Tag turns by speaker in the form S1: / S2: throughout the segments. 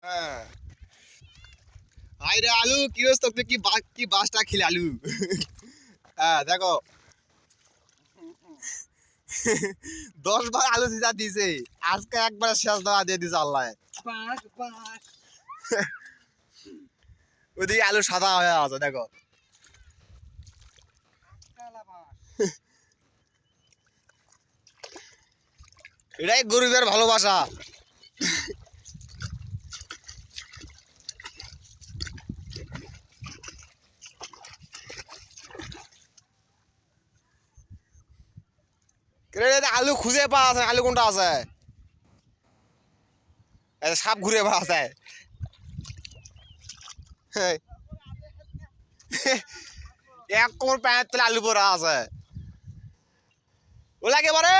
S1: হ্যাঁ আইরে আলু কি রোজ তোকে কি বাসটা খিলে আলু হ্যাঁ দেখো 10 বার আলু সিজা দিছে আজকে একবার শেষ দেওয়া দিয়ে দিছে আল্লাহ ওদিকে আলু সাদা হয়ে আছে দেখো এটাই গরিবের ভালোবাসা আলু খুঁজে পাওয়া আছে আলু কোনটা আছে সাপ ঘুরে পাওয়া আছে এক কোমর প্যাঁচ তলে আলু পরা আছে ওলা একেবারে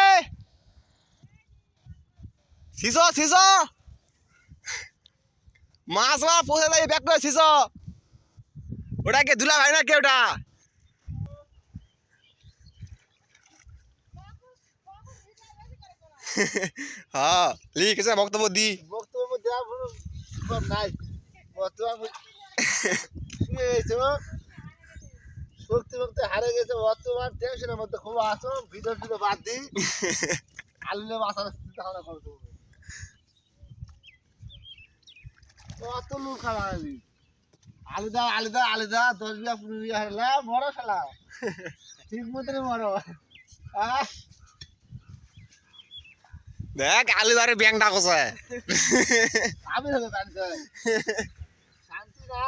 S1: শিশো শিশো মাছ মাছ পৌঁছে যাই ব্যাগ করে শিশো ওটা কে দুলা ভাই না কে ওটা হ্যাঁ লিখ এসে বক্তব্য দি
S2: বক্তব্য দেওয়ার নাই বর্তমান শক্তি ভক্তি হারে গেছে বর্তমান টেনশনের মধ্যে খুব আসো ভিতর ভিতর বাদ দিই আলু বাঁচানোর চিন্তা ভাবনা করতে হবে অত লোক খাওয়া আলু দা 10 বিঘা 15 বিঘা হলে মরো শালা ঠিক মতনই মরো
S1: দেখ আলু বারে ব্যাংটা কষে
S2: আমি হলো শান্তি না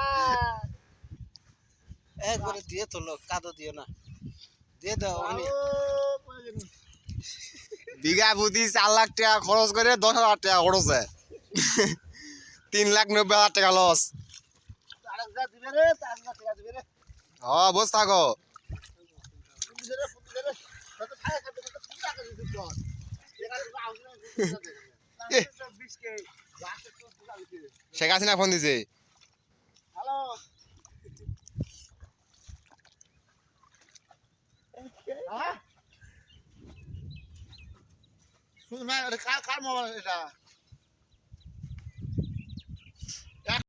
S3: একবারে দিয়ে তোলো কাদো দিও না দিয়ে দাও
S1: বিঘা প্রতি 4 লাখ টাকা খরচ করে 10,000 টাকা খরচ হয় 3,90,000 টাকা লস বস থাকো শেখ হাসিনা ফোন দিছে
S2: হ্যালো কার মোবাইল এটা